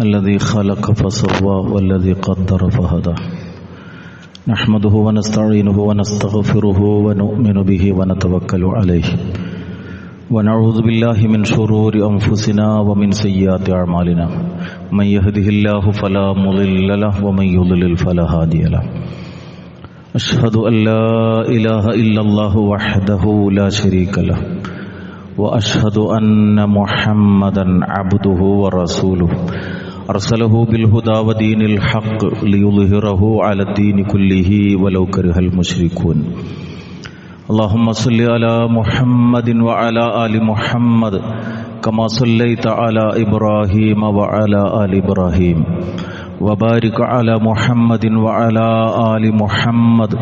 الذي خلق فسوى والذي قدر فهدى نحمده ونستعينه ونستغفره ونؤمن به ونتوكل عليه ونعوذ بالله من شرور أنفسنا ومن سيئات أعمالنا من يهده الله فلا مضل له ومن يضلل فلا هادي له أشهد أن لا إله إلا الله وحده لا شريك له وأشهد أن محمدا عبده ورسوله أرسله بالهدى ودين الحق ليظهره على الدين كله ولو كره المشركون اللهم صل على محمد وعلى آل محمد كما صليت على إبراهيم وعلى آل إبراهيم وبارك على محمد وعلى آل محمد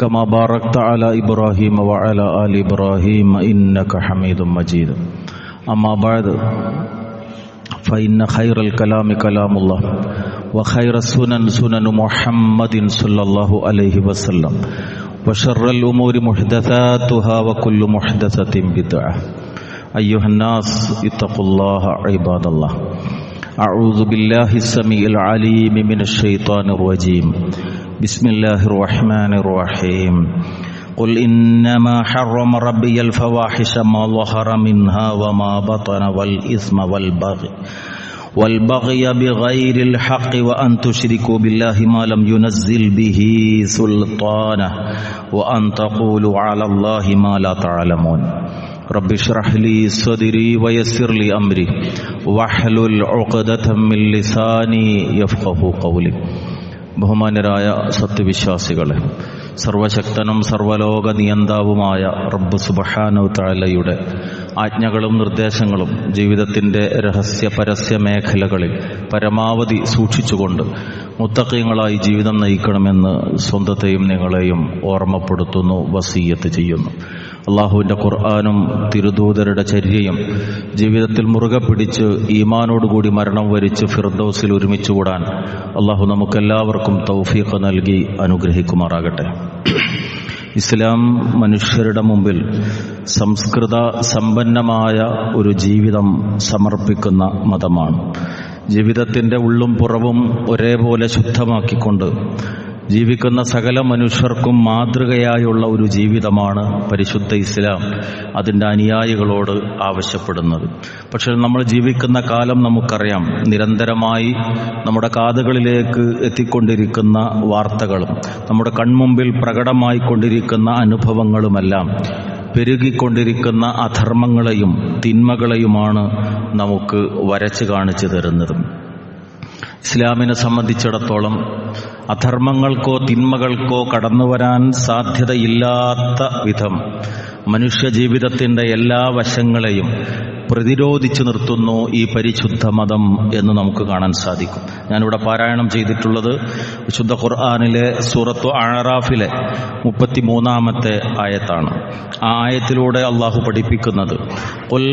كما باركت على إبراهيم وعلى آل إبراهيم إنك حميد مجيد أما بعد فإن خير الكلام كلام الله وخير السنن سنن محمد صلى الله عليه وسلم وشر الأمور محدثاتها وكل محدثة بدعة أيها الناس اتقوا الله عباد الله أعوذ بالله السميع العليم من الشيطان الرجيم بسم الله الرحمن الرحيم قل إنما حرم ربي الفواحش ما ظهر منها وما بطن والإثم والبغي بغير الحق وأن تشركوا بالله ما لم ينزل به سلطانه وأن تقولوا على الله ما لا تعلمون رب اشرح لي صدري ويسر لي أمري واحلل عقدة من لساني يفقهوا قولي ബഹുമാന്യരായ സത്യവിശ്വാസികളെ, സർവശക്തനും സർവലോക നിയന്താവുമായ റബ്ബ് സുബ്ഹാനഹു തആലയുടെ ആജ്ഞകളും നിർദ്ദേശങ്ങളും ജീവിതത്തിൻ്റെ രഹസ്യ പരസ്യ മേഖലകളിൽ പരമാവധി സൂക്ഷിച്ചുകൊണ്ട് മുത്തഖീങ്ങളായി ജീവിതം നയിക്കണമെന്ന് സ്വന്തത്തെയും നിങ്ങളെയും ഓർമ്മപ്പെടുത്തുന്നു, വസിയ്യത്ത് ചെയ്യുന്നു. അള്ളാഹുവിൻ്റെ ഖുർആനും തിരുദൂതരുടെ ചര്യയും ജീവിതത്തിൽ മുറുകെ പിടിച്ച് ഈമാനോടുകൂടി മരണം വരിച്ച് ഫിർദൗസിൽ ഒരുമിച്ചുകൂടാൻ അള്ളാഹു നമുക്കെല്ലാവർക്കും തൗഫീഖ് നൽകി അനുഗ്രഹിക്കുമാറാകട്ടെ. ഇസ്ലാം മനുഷ്യരുടെ മുമ്പിൽ സംസ്കൃത സമ്പന്നമായ ഒരു ജീവിതം സമർപ്പിക്കുന്ന മതമാണ്. ജീവിതത്തിൻ്റെ ഉള്ളും പുറവും ഒരേപോലെ ശുദ്ധമാക്കിക്കൊണ്ട് ജീവിക്കുന്ന സകല മനുഷ്യർക്കും മാതൃകയായുള്ള ഒരു ജീവിതമാണ് പരിശുദ്ധ ഇസ്ലാം അതിൻ്റെ അനുയായികളോട് ആവശ്യപ്പെടുന്നത്. പക്ഷേ നമ്മൾ ജീവിക്കുന്ന കാലം നമുക്കറിയാം, നിരന്തരമായി നമ്മുടെ കാതുകളിലേക്ക് എത്തിക്കൊണ്ടിരിക്കുന്ന വാർത്തകളും നമ്മുടെ കൺമുമ്പിൽ പ്രകടമായിക്കൊണ്ടിരിക്കുന്ന അനുഭവങ്ങളുമെല്ലാം പെരുകിക്കൊണ്ടിരിക്കുന്ന അധർമ്മങ്ങളെയും തിന്മകളെയുമാണ് നമുക്ക് വരച്ച് കാണിച്ചു തരുന്നത്. ഇസ്ലാമിനെ സംബന്ധിച്ചിടത്തോളം അധർമ്മങ്ങൾക്കോ തിന്മകൾക്കോ കടന്നുവരാൻ സാധ്യതയില്ലാത്ത വിധം മനുഷ്യജീവിതത്തിൻ്റെ എല്ലാ വശങ്ങളെയും പ്രതിരോധിച്ചു നിർത്തുന്നു ഈ പരിശുദ്ധ മതം എന്ന് നമുക്ക് കാണാൻ സാധിക്കും. ഞാനിവിടെ പാരായണം ചെയ്തിട്ടുള്ളത് വിശുദ്ധ ഖുർആനിലെ സൂറത്തു അഅറാഫിലെ 33-ാമത്തെ ആയത്താണ്. ആ ആയത്തിലൂടെ അള്ളാഹു പഠിപ്പിക്കുന്നത് ഖുൽ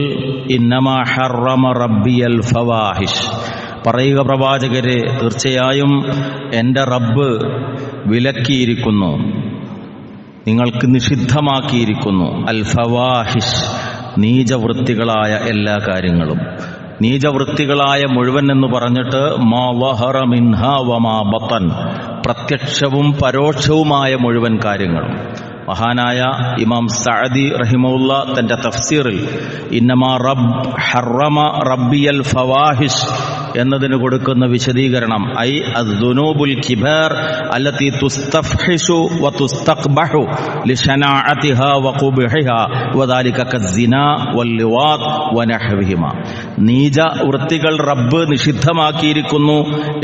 ഇന്നമാ ഹറമ റബ്ബിയൽ ഫവാഹിഷ്, പറയുക പ്രവാചകരെ, തീർച്ചയായും എൻ്റെ റബ്ബ് വിലക്കിയിരിക്കുന്നു, നിങ്ങൾക്ക് നിഷിദ്ധമാക്കിയിരിക്കുന്നു അൽ ഫവാഹിഷ്, നീചവൃത്തികളായ എല്ലാ കാര്യങ്ങളും. നീചവൃത്തികളായ മുഴുവൻ എന്ന് പറഞ്ഞിട്ട് മാ വഹറ മിൻഹാ വമാ ബത്തൻ, പ്രത്യക്ഷവും പരോക്ഷവുമായ മുഴുവൻ കാര്യങ്ങളും. മഹാനായ ഇമാം സഅദി റഹിമഹുല്ല തന്റെ തഫ്സീറിൽ ഇന്നമാ ഹറമ റബ്ബിയൽ ഫവാഹിഷ് എന്നതിന് കൊടുക്കുന്ന വിശദീകരണം ഐ അദ്ദുനൂബുൽ കിബാർ അല്ലതി തുസ്തഫ്ഹിഷു വതുസ്തഖ്ബഹു ലിശനാഅതിഹാ വഖുബ്ഹിഹാ വദാലിക കസ്സിനാ വൽലിവാത് വനഹ്വിഹിമാ. നീച വൃത്തികൾ റബ്ബ് നിഷിദ്ധമാക്കിയിരിക്കുന്നു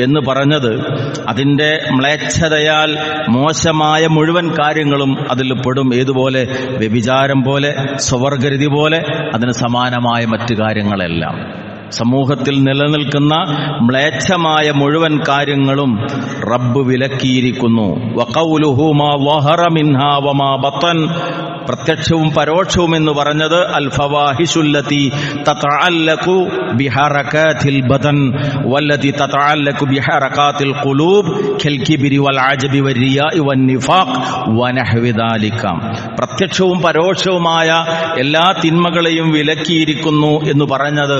എന്ന് പറഞ്ഞത് അതിൻ്റെ മ്ലേച്ഛതയാൽ മോശമായ മുഴുവൻ കാര്യങ്ങളും അതിൽ പെടും. ഏതുപോലെ? വ്യഭിചാരം പോലെ, സ്വവർഗരതി പോലെ, അതിന് സമാനമായ മറ്റു കാര്യങ്ങളെല്ലാം. സമൂഹത്തിൽ നിലനിൽക്കുന്ന മ്ലേച്ഛമായ മുഴുവൻ കാര്യങ്ങളും റബ്ബ് വിലക്കിയിരിക്കുന്നു. വഖൗലുഹു മാ വഹറ മിൻഹാ വമാ ബത്തൻ, പ്രത്യക്ഷവും പരോക്ഷവും എന്ന് പറഞ്ഞത് അൽ ഫവാഹിഷുല്ലതി തതഅല്ലഖു ബിഹറകാതിൽ ബദൻ വല്ലതി തതഅല്ലഖു ബിഹറകാതിൽ ഖുലൂബ് കൽ കിബ്രി വൽ അജബി വരിയാഇ വൻ നിഫാഖ് വനഹ്വി ദാലിക. പ്രത്യക്ഷവും പരോക്ഷവുമായ എല്ലാ തിന്മകളെയും വിലക്കിയിരിക്കുന്നു എന്ന് പറഞ്ഞത്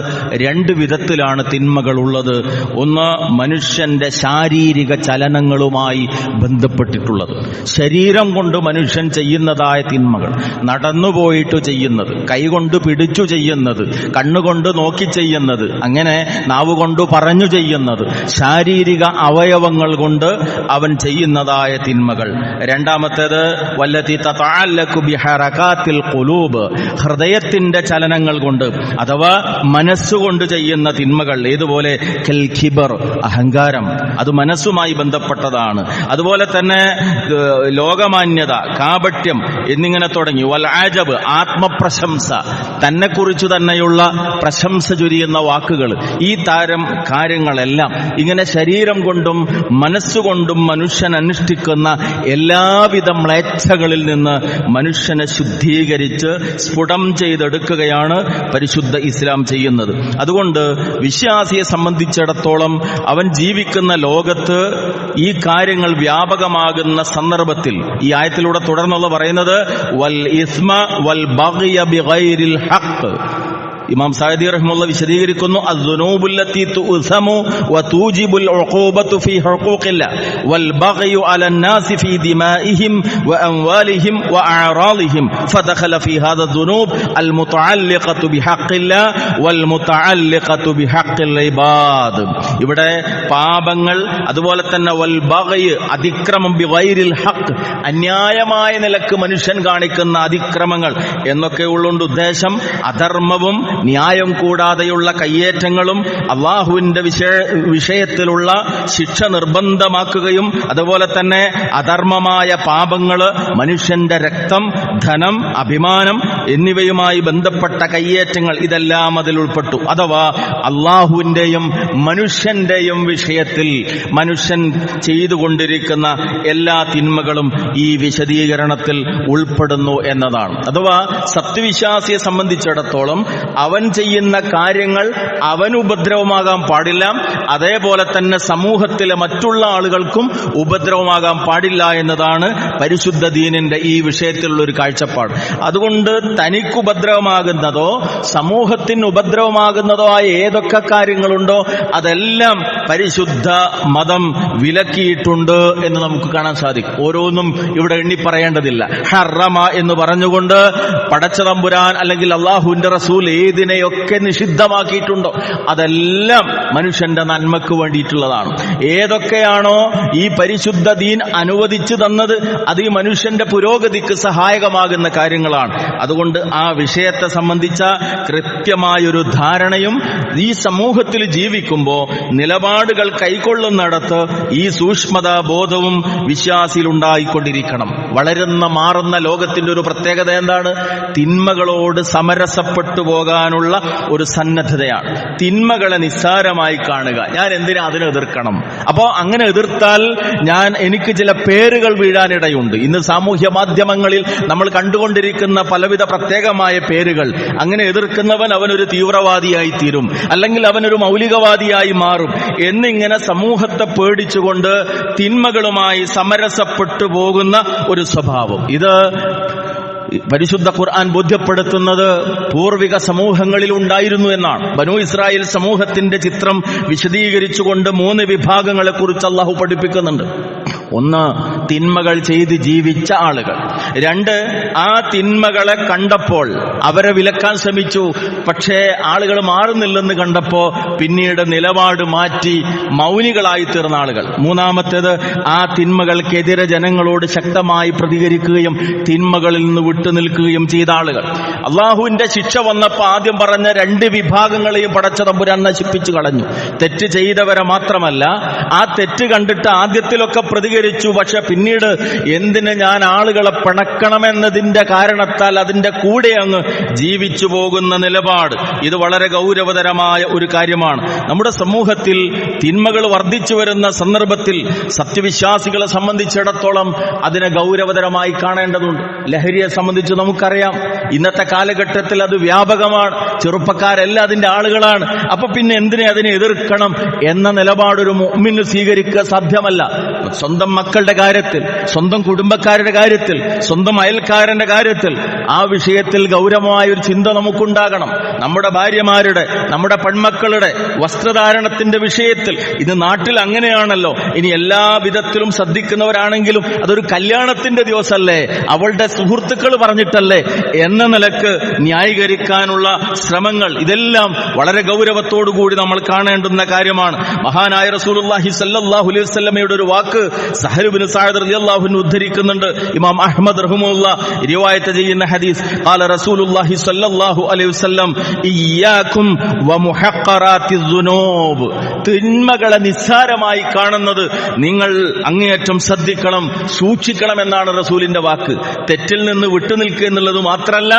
രണ്ട് വിധത്തിലാണ് തിന്മകളുള്ളത്. ഒന്ന്, മനുഷ്യന്റെ ശാരീരിക ചലനങ്ങളുമായി ബന്ധപ്പെട്ടിട്ടുള്ളത്. ശരീരം കൊണ്ട് മനുഷ്യൻ ചെയ്യുന്നതായ തിന്മകൾ, നടന്നുപോയിട്ട് ചെയ്യുന്നത്, കൈകൊണ്ട് പിടിച്ചു ചെയ്യുന്നത്, കണ്ണുകൊണ്ട് നോക്കി ചെയ്യുന്നത്, അങ്ങനെ നാവുകൊണ്ട് പറഞ്ഞു ചെയ്യുന്നത്, ശാരീരിക അവയവങ്ങൾ കൊണ്ട് അവൻ ചെയ്യുന്നതായ തിന്മകൾ. രണ്ടാമത്തേത് വല്ലതി തതഅല്ലഖു ബിഹറകാത്തിൽ ഖുലൂബ്, ഹൃദയത്തിന്റെ ചലനങ്ങൾ കൊണ്ട് അഥവാ മനസ്സുകൊണ്ട് ചെയ്യുന്ന തിന്മകൾ. ഏതുപോലെ? കൽ കിബർ, അഹങ്കാരം, അത് മനസ്സുമായി ബന്ധപ്പെട്ടതാണ്. അതുപോലെ തന്നെ ലോകമാന്യത, കാപട്യം എന്നിങ്ങനെ തുടങ്ങി. വൽ ആജബ്, ആത്മപ്രശംസ, തന്നെക്കുറിച്ച് തന്നെയുള്ള പ്രശംസ ചൊരിയുന്ന വാക്കുകൾ. ഈ തരം കാര്യങ്ങളെല്ലാം ഇങ്ങനെ ശരീരം കൊണ്ടും മനസ്സുകൊണ്ടും മനുഷ്യൻ അനുഷ്ഠിക്കുന്ന എല്ലാവിധ മ്ലേച്ഛകളിൽ നിന്ന് മനുഷ്യനെ ശുദ്ധീകരിച്ച് സ്ഫുടം ചെയ്തെടുക്കുകയാണ് പരിശുദ്ധ ഇസ്ലാം ചെയ്യുന്നത്. അതുകൊണ്ട് വിശ്വാസിയെ സംബന്ധിച്ചിടത്തോളം അവൻ ജീവിക്കുന്ന ലോകത്ത് ഈ കാര്യങ്ങൾ വ്യാപകമാകുന്ന സന്ദർഭത്തിൽ ഈ ആയത്തിലൂടെ തുടർന്നുള്ള പറയുന്നത് വൽ ഇസ്മ വൽ ബഗ്യ ബിഗൈരിൽ ഹഖ്. ഇമാം സഅദി റഹിമഹുല്ലാഹ് വിശദീകരിക്കുന്നു, അസ്ദുനൂബുല്ലത്തി തുഅ്സമു വതൂജിബുൽ ഉഖൂബതു ഫീ ഹുഖൂഖില്ലാഹ് വൽ ബഗ്യു അലന്നാസി ഫീ ദിമാഇഹിം വഅംവാലിഹിം വഅഅറാദിഹിം ഫദഖല ഫീ ഹാദാ ദുനൂബ് അൽ മുതഅല്ലിഖതു ബിഹഖില്ലാഹ് വൽ മുതഅല്ലിഖതു ബിഹഖിൽ ഇബാദ്. ഇവിടെ പാപങ്ങൾ, അതുപോലെ തന്നെ വൽ ബഗ്യ്, അതിക്രമം, ബിഗൈരിൽ ഹഖ്, അന്യായമായ നിലക്ക് മനുഷ്യൻ കാണിക്കുന്ന അതിക്രമങ്ങൾ എന്നൊക്കെ ഉള്ളുണ്ട് ഉദ്ദേശം. അധർമ്മവും ന്യായം കൂടാതെയുള്ള കയ്യേറ്റങ്ങളും അള്ളാഹുവിന്റെ വിഷയത്തിലുള്ള ശിക്ഷ നിർബന്ധമാക്കുകയും അതുപോലെ തന്നെ അധർമ്മമായ പാപങ്ങള്, മനുഷ്യന്റെ രക്തം, ധനം, അഭിമാനം എന്നിവയുമായി ബന്ധപ്പെട്ട കയ്യേറ്റങ്ങൾ, ഇതെല്ലാം അതിൽ ഉൾപ്പെട്ടു. അഥവാ അള്ളാഹുവിന്റെയും മനുഷ്യന്റെയും വിഷയത്തിൽ മനുഷ്യൻ ചെയ്തുകൊണ്ടിരിക്കുന്ന എല്ലാ തിന്മകളും ഈ വിശദീകരണത്തിൽ ഉൾപ്പെടുന്നു എന്നതാണ്. അഥവാ സത്യവിശ്വാസിയെ സംബന്ധിച്ചിടത്തോളം അവൻ ചെയ്യുന്ന കാര്യങ്ങൾ അവന് ഉപദ്രവമാകാൻ പാടില്ല, അതേപോലെ തന്നെ സമൂഹത്തിലെ മറ്റുള്ള ആളുകൾക്കും ഉപദ്രവമാകാൻ പാടില്ല എന്നതാണ് പരിശുദ്ധ ദീനിന്റെ ഈ വിഷയത്തിലുള്ള ഒരു കാഴ്ചപ്പാട്. അതുകൊണ്ട് തനിക്ക് ഉപദ്രവമാകുന്നതോ സമൂഹത്തിന് ഉപദ്രവമാകുന്നതോ ആയ ഏതൊക്കെ കാര്യങ്ങളുണ്ടോ അതെല്ലാം പരിശുദ്ധ മതം വിലക്കിയിട്ടുണ്ട് എന്ന് നമുക്ക് കാണാൻ സാധിക്കും. ഓരോന്നും ഇവിടെ എണ്ണി പറയേണ്ടതില്ല. ഹറമ എന്ന് പറഞ്ഞുകൊണ്ട് പടച്ചതമ്പുരാൻ അല്ലെങ്കിൽ അള്ളാഹുവിന്റെ റസൂൽ ഏതിനെയൊക്കെ നിഷിദ്ധമാക്കിയിട്ടുണ്ടോ അതെല്ലാം മനുഷ്യന്റെ നന്മക്ക് വേണ്ടിയിട്ടുള്ളതാണ്. ഏതൊക്കെയാണോ ഈ പരിശുദ്ധ ദീൻ അനുവദിച്ചു തന്നത് അത് ഈ മനുഷ്യന്റെ പുരോഗതിക്ക് സഹായകമാകുന്ന കാര്യങ്ങളാണ്. അതുകൊണ്ട് ആ വിഷയത്തെ സംബന്ധിച്ച കൃത്യമായൊരു ധാരണയും ഈ സമൂഹത്തിൽ ജീവിക്കുമ്പോൾ നിലപാടുകൾ കൈക്കൊള്ളുന്നിടത്ത് ഈ സൂക്ഷ്മതാ ബോധവും വിശ്വാസിയിൽ ഉണ്ടായിക്കൊണ്ടിരിക്കണം. വളരുന്ന മാറുന്ന ലോകത്തിന്റെ ഒരു പ്രത്യേകത എന്താണ്? തിന്മകളോട് സമരസപ്പെട്ടു പോകാനുള്ള ഒരു സന്നദ്ധതയാണ്. തിന്മകളെ നിസ്സാരമായി കാണുക. ഞാൻ എന്തിനാ അതിനെ എതിർക്കണം? അപ്പോ അങ്ങനെ എതിർത്താൽ എനിക്ക് ചില പേരുകൾ വീഴാനിടയുണ്ട്. ഇന്ന് സാമൂഹ്യ മാധ്യമങ്ങളിൽ നമ്മൾ കണ്ടുകൊണ്ടിരിക്കുന്ന പലവിധ പ്രത്യേകമായ പേരുകൾ. അങ്ങനെ എതിർക്കുന്നവൻ അവനൊരു തീവ്രവാദിയായി തീരും, അല്ലെങ്കിൽ അവനൊരു മൗലികവാദിയായി മാറും എന്നിങ്ങനെ സമൂഹത്തെ പേടിച്ചുകൊണ്ട് തിന്മകളുമായി സമരസപ്പെട്ടു പോകുന്ന ഒരു സ്വഭാവം. ഇത് പരിശുദ്ധ ഖുർആൻ ബോധ്യപ്പെടുത്തുന്നത് പൂർവിക സമൂഹങ്ങളിൽ ഉണ്ടായിരുന്നു എന്നാണ്. ബനൂ ഇസ്രായേൽ സമൂഹത്തിന്റെ ചിത്രം വിശദീകരിച്ചുകൊണ്ട് 3 വിഭാഗങ്ങളെ കുറിച്ച് അള്ളാഹു പഠിപ്പിക്കുന്നുണ്ട്. 1, തിന്മകൾ ചെയ്ത് ജീവിച്ച ആളുകൾ. 2, ആ തിന്മകളെ കണ്ടപ്പോൾ അവരെ വിലക്കാൻ ശ്രമിച്ചു, പക്ഷേ ആളുകൾ മാറുന്നില്ലെന്ന് കണ്ടപ്പോ പിന്നീട് നിലപാട് മാറ്റി മൗനികളായി തീർന്ന ആളുകൾ. 3, ആ തിന്മകൾക്കെതിരെ ജനങ്ങളോട് ശക്തമായി പ്രതികരിക്കുകയും തിന്മകളിൽ നിന്ന് വിട്ടുനിൽക്കുകയും ചെയ്ത ആളുകൾ. അള്ളാഹുവിന്റെ ശിക്ഷ വന്നപ്പോൾ ആദ്യം പറഞ്ഞ 2 വിഭാഗങ്ങളെയും പടച്ചതമ്പുരാൻ നശിപ്പിച്ചു കളഞ്ഞു. തെറ്റ് ചെയ്തവരെ മാത്രമല്ല, ആ തെറ്റ് കണ്ടിട്ട് ആദ്യത്തിലൊക്കെ പ്രതികരിച്ചു, പക്ഷെ പിന്നീട് എന്തിന് ഞാൻ ആളുകളെ പിണക്കണമെന്നതിന്റെ കാരണത്താൽ അതിന്റെ കൂടെ അങ്ങ് ജീവിച്ചു പോകുന്ന നിലപാട്. ഇത് വളരെ ഗൗരവതരമായ ഒരു കാര്യമാണ്. നമ്മുടെ സമൂഹത്തിൽ തിന്മകൾ വർദ്ധിച്ചു വരുന്ന സന്ദർഭത്തിൽ സത്യവിശ്വാസികളെ സംബന്ധിച്ചിടത്തോളം അതിനെ ഗൗരവതരമായി കാണേണ്ടതുണ്ട്. ലഹരിയെ സംബന്ധിച്ച് നമുക്കറിയാം, ഇന്നത്തെ കാലഘട്ടത്തിൽ അത് വ്യാപകമാണ്. ചെറുപ്പക്കാരെല്ലാം അതിന്റെ ആളുകളാണ്. അപ്പൊ പിന്നെ എന്തിനെ അതിനെ എതിർക്കണം എന്ന നിലപാടൊരു മുഅ്മിന് സ്വീകരിക്കുക സാധ്യമല്ല. സ്വന്തം മക്കളുടെ കാര്യത്തിൽ കാര്യത്തിൽ, സ്വന്തം കുടുംബക്കാരുടെ കാര്യത്തിൽ, സ്വന്തം അയൽക്കാരന്റെ കാര്യത്തിൽ ആ വിഷയത്തിൽ ഗൗരവമായ ഒരു ചിന്ത നമുക്കുണ്ടാകണം. നമ്മുടെ ഭാര്യമാരുടെ, നമ്മുടെ പെൺമക്കളുടെ വസ്ത്രധാരണത്തിന്റെ വിഷയത്തിൽ ഇന്ന് നാട്ടിൽ അങ്ങനെയാണല്ലോ. ഇനി എല്ലാ വിധത്തിലും ശ്രദ്ധിക്കുന്നവരാണെങ്കിലും അതൊരു കല്യാണത്തിന്റെ ദിവസമല്ലേ, അവളുടെ സുഹൃത്തുക്കൾ പറഞ്ഞിട്ടല്ലേ എന്ന നിലക്ക് ന്യായീകരിക്കാനുള്ള ശ്രമങ്ങൾ, ഇതെല്ലാം വളരെ ഗൗരവത്തോടുകൂടി നമ്മൾ കാണേണ്ടുന്ന കാര്യമാണ്. മഹാനായ റസൂലുള്ളാഹി സ്വല്ലല്ലാഹു അലൈഹി വസല്ലമയുടെ ഒരു വാക്ക് സഹൽ ഇബ്നു സഅദ് റളിയല്ലാഹു അൻഹു ഉദ്ധരിക്കുന്നുണ്ട്. ഇമാം അഹ്മദ് റഹിമഹുല്ലാഹ് റിവായത്ത് ചെയ്യുന്ന ഹദീസ്, ഖാല റസൂലുള്ളാഹി സ്വല്ലല്ലാഹു അലൈഹി വസല്ലം ഇയ്യാകും വമുഹഖറാത്തിദ് ദുനൂബ്, തിന്മകളെ നിസ്സാരമായി കാണുന്നത് നിങ്ങൾ അങ്ങേയറ്റം ശ്രദ്ധിക്കണം, സൂക്ഷിക്കണം എന്നാണ് റസൂലിന്റെ വാക്ക്. തെറ്റിൽ നിന്ന് വിട്ടുനിൽക്കുക എന്നുള്ളത് മാത്രമല്ല,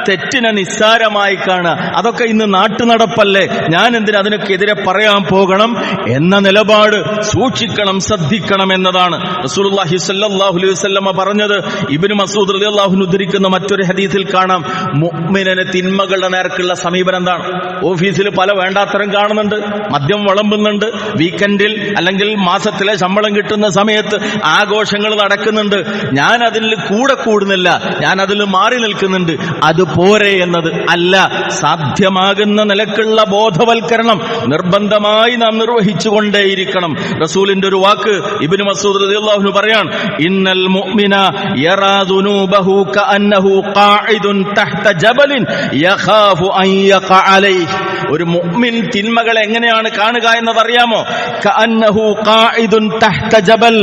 തെറ്റിനെ നിസ്സാരമായി കാണുക, അതൊക്കെ ഇന്ന് നാട്ടുനടപ്പല്ലേ, ഞാൻ എന്തിന് അതിനൊക്കെ എതിരെ പറയാൻ പോകണം എന്ന നിലപാട് സൂക്ഷിക്കണം, ശ്രദ്ധിക്കണം എന്നതാണ് റസൂലുള്ളാഹി സ്വല്ലല്ലാഹു അലൈഹി വസല്ലമ പറഞ്ഞത്. ഇബ്നു മസ്ഊദ് റളിയല്ലാഹു അൻഹു ഉദ്ധരിക്കുന്ന മറ്റൊരു ഹദീസിൽ കാണാം, മുഅ്മിനന് തിന്മകളുടെ നേർക്കുള്ള സമീപനം എന്താണ്? ഓഫീസിൽ പല വേണ്ടാത്തരം കാണുന്നുണ്ട്, മദ്യം വിളമ്പുന്നുണ്ട്, വീക്കെൻഡിൽ അല്ലെങ്കിൽ മാസത്തിലെ ശമ്പളം കിട്ടുന്ന സമയത്ത് ആഘോഷങ്ങൾ നടക്കുന്നുണ്ട്, ഞാൻ അതിൽ കൂടെ കൂടുന്നില്ല, ഞാൻ അതിൽ മാറി നിൽക്കുന്നുണ്ട്, അത് പോരെ എന്നത് അല്ല. സാധ്യമാകുന്ന നിലക്കുള്ള ബോധവൽക്കരണം നിർബന്ധമായി നാം നിർവഹിച്ചുകൊണ്ടേയിരിക്കണം. റസൂലിന്റെ ഒരു വാക്ക് ഇബ്നു മസ്ഊദ് റളിയല്ലാഹു അൻഹു പറയാൻ, ഇന്നൽ മുഅ്മിന യറാ ദുനൂബഹു കഅന്നഹു ഖാഇദുൻ തഹ്ത ജബലിൻ യഖാഫു അൻ യഖഅ അലൈഹി. ഒരു മുഅ്മിൻ തിന്മകളെ എങ്ങനെയാണ് കാണുക എന്നതറിയാമോ? കഅന്നഹു ഖാഇദുൻ തഹ്ത ജബൽ,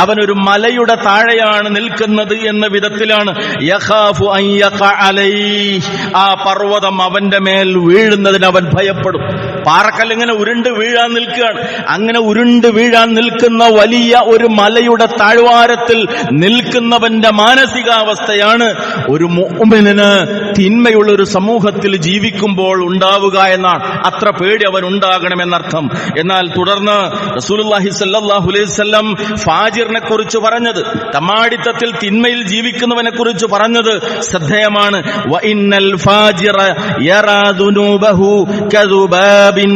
അവനൊരു മലയുടെ താഴെയാണ് നിൽക്കുന്നത് എന്ന വിധത്തിലാണ്. യഖാഫു അൻ യഖഅ അലൈഹി, ആ പർവ്വതം അവന്റെ മേൽ വീഴുന്നതിന് അവൻ ഭയപ്പെടും. പാറക്കല്ലിങ്ങനെ ഉരുണ്ട് വീഴാൻ നിൽക്കുകയാണ്. അങ്ങനെ ഉരുണ്ട് വീഴാൻ നിൽക്കുന്ന വലിയ ഒരു മലയുടെ താഴ്വാരത്തിൽ നിൽക്കുന്നവന്റെ മാനസികാവസ്ഥയാണ് ഒരു മുഅ്മിനിന് തിന്മയുള്ള ഒരു സമൂഹത്തിൽ ജീവിക്കുമ്പോൾ ഉണ്ടാവുക എന്നാണ്. അത്ര പേടി അവൻ ഉണ്ടാകണമെന്നർത്ഥം. എന്നാൽ തുടർന്ന് റസൂലുള്ളാഹി സ്വല്ലല്ലാഹു അലൈഹി വസല്ലം ഫാജിറിനെ കുറിച്ച് പറഞ്ഞത്, തമ്മാടിത്തത്തിൽ തിന്മയിൽ ജീവിക്കുന്നവനെ കുറിച്ച് പറഞ്ഞത് ശ്രദ്ധേയമാണ്. വ ഇന്നൽ ഫാജിറ യറാ ദുനൂബഹു കദുബാബിൻ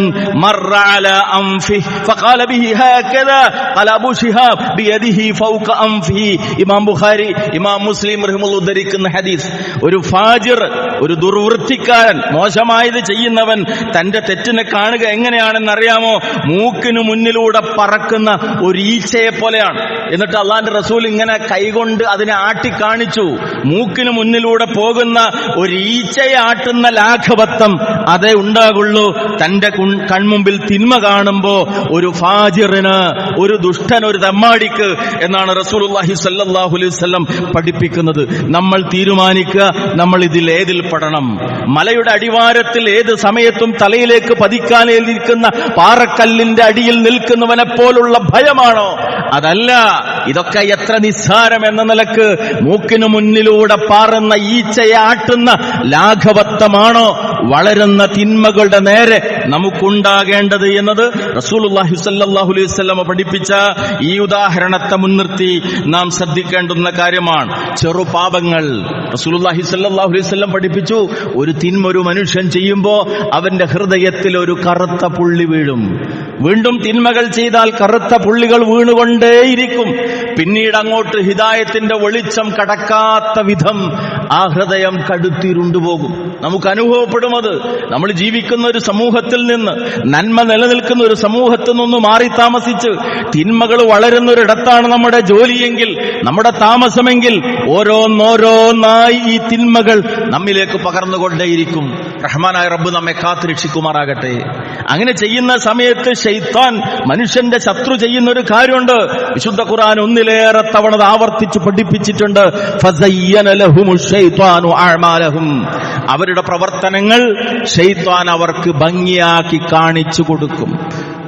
മറ അലാ അൻഫിഹി ഫഖാല ബിഹി ഹകദാ ഖാല അബൂ ശിഹാബ് ബിയദിഹി ഫൗക അൻഫിഹി. ഇമാം ബുഖാരി, ഇമാം മുസ്ലിം റഹിമഹുല്ലാഹ് ഉദ്ധരിക്കുന്ന ഹദീസ്. ഒരു ഫാജിർ, ഒരു ദുർവൃത്തിക്കാരൻ, മോശമായത് ചെയ്യുന്നവൻ തന്റെ തെറ്റിനെ കാണുക എങ്ങനെയാണെന്ന് അറിയാമോ? മൂക്കിനു മുന്നിലൂടെ പറക്കുന്ന ഒരു ഈച്ചയെ പോലെയാണ്. എന്നിട്ട് അള്ളാന്റെ റസൂൽ ഇങ്ങനെ കൈകൊണ്ട് അതിനെ ആട്ടിക്കാണിച്ചു. മൂക്കിന് മുന്നിലൂടെ പോകുന്ന ഒരു ഈച്ചയെ ആട്ടുന്ന ലാഘവത്വം അതേ ഉണ്ടാകുള്ളൂ തന്റെ കൺമുമ്പിൽ തിന്മ കാണുമ്പോ ഒരു ഫാജിറിന്, ഒരു ദുഷ്ടൻ, ഒരു തമ്മാടിക്ക് എന്നാണ് റസൂലുള്ളാഹി സ്വല്ലല്ലാഹു അലൈഹി വസല്ലം പഠിപ്പിക്കുന്നത്. നമ്മൾ തീരുമാനിക്കുക, നമ്മൾ ഇതിൽ ഏതിൽ പെടണം. മലയുടെ അടിവാരത്തിൽ ഏത് സമയത്തും തലയിലേക്ക് പതിക്കാനിരിക്കുന്ന പാറക്കല്ലിന്റെ അടിയിൽ നിൽക്കുന്നവനെ പോലുള്ള ഭയമാണോ? അതല്ല. ഇതൊക്കെ എത്ര നിസ്സാരം എന്ന നിലക്ക് മൂക്കിനു മുന്നിലൂടെ പാറുന്ന ഈച്ചയെ ആട്ടുന്ന ലാഘവത്വമാണോ വളരുന്ന തിന്മകളുടെ നേരെ നമുക്കുണ്ടാകേണ്ടത് എന്നത് റസൂലുള്ളാഹി സ്വല്ലല്ലാഹു അലൈഹി വസല്ലം പഠിപ്പിച്ച ഈ ഉദാഹരണത്തെ മുൻനിർത്തി നാം ശ്രദ്ധിക്കേണ്ടുന്ന കാര്യമാണ്. ചെറുപാപങ്ങൾ റസൂലുള്ളാഹി സ്വല്ലല്ലാഹു അലൈഹി വസല്ലം പഠിപ്പിച്ചു, ഒരു തിന്മ ഒരു മനുഷ്യൻ ചെയ്യുമ്പോൾ അവന്റെ ഹൃദയത്തിൽ ഒരു കറുത്ത പുള്ളി വീഴും. വീണ്ടും തിന്മകൾ ചെയ്താൽ കറുത്ത പുള്ളികൾ വീണുകൊണ്ടേയിരിക്കും. പിന്നീട് അങ്ങോട്ട് ഹിദായത്തിന്റെ വെളിച്ചം കടക്കാത്ത വിധം ആ ഹൃദയം കടുത്തിരുണ്ടുപോകും. നമുക്ക് അനുഭവപ്പെടും അത്. നമ്മൾ ജീവിക്കുന്ന ഒരു സമൂഹത്തിൽ നിന്ന്, നന്മ നിലനിൽക്കുന്ന ഒരു സമൂഹത്തിൽ നിന്ന് മാറി താമസിച്ച് തിന്മകൾ വളരുന്നൊരിടത്താണ് നമ്മുടെ ജോലിയെങ്കിൽ, നമ്മുടെ താമസമെങ്കിൽ, ഓരോന്നോരോന്നായി ഈ തിന്മകൾ നമ്മിലേക്ക് പകർന്നുകൊണ്ടേയിരിക്കും. റഹ്മാനായ റബ്ബ് നമ്മെ കാത്തുരക്ഷിക്കുമാറാകട്ടെ. അങ്ങനെ ചെയ്യുന്ന സമയത്ത് ശൈത്താൻ, മനുഷ്യന്റെ ശത്രു, ചെയ്യുന്ന ഒരു കാര്യമുണ്ട്. വിശുദ്ധ ഖുർആൻ ഒന്നിലേറെ തവണ ആവർത്തിച്ചു പഠിപ്പിച്ചിട്ടുണ്ട്. ഫസയ്യന ലഹുമുശ് ശൈത്വാനു അഅമാലഹും, അവരുടെ പ്രവർത്തനങ്ങൾ ശൈത്താൻ അവർക്ക് ഭംഗിയാക്കി കാണിച്ചു കൊടുക്കും.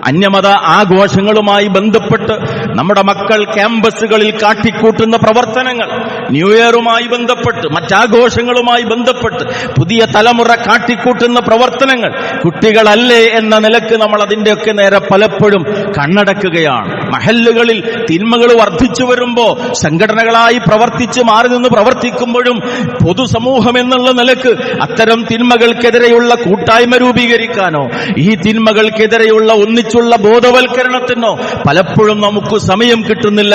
അന്യമത ആഘോഷങ്ങളുമായി ബന്ധപ്പെട്ട് നമ്മുടെ മക്കൾ ക്യാമ്പസുകളിൽ കാട്ടിക്കൂട്ടുന്ന പ്രവർത്തനങ്ങൾ, ന്യൂ ഇയറുമായി ബന്ധപ്പെട്ട്, മറ്റാഘോഷങ്ങളുമായി ബന്ധപ്പെട്ട് പുതിയ തലമുറ കാട്ടിക്കൂട്ടുന്ന പ്രവർത്തനങ്ങൾ കുട്ടികളല്ലേ എന്ന നിലക്ക് നമ്മൾ അതിന്റെയൊക്കെ നേരെ പലപ്പോഴും കണ്ണടക്കുകയാണ്. മഹല്ലുകളിൽ തിന്മകൾ വർദ്ധിച്ചു വരുമ്പോ സംഘടനകളായി പ്രവർത്തിച്ച് മാറി നിന്ന് പ്രവർത്തിക്കുമ്പോഴും പൊതുസമൂഹം എന്നുള്ള നിലക്ക് അത്തരം തിന്മകൾക്കെതിരെയുള്ള കൂട്ടായ്മ രൂപീകരിക്കാനോ ഈ തിന്മകൾക്കെതിരെയുള്ള ഒന്നിച്ചുള്ള ബോധവൽക്കരണത്തിനോ പലപ്പോഴും നമുക്ക് സമയം കിട്ടുന്നില്ല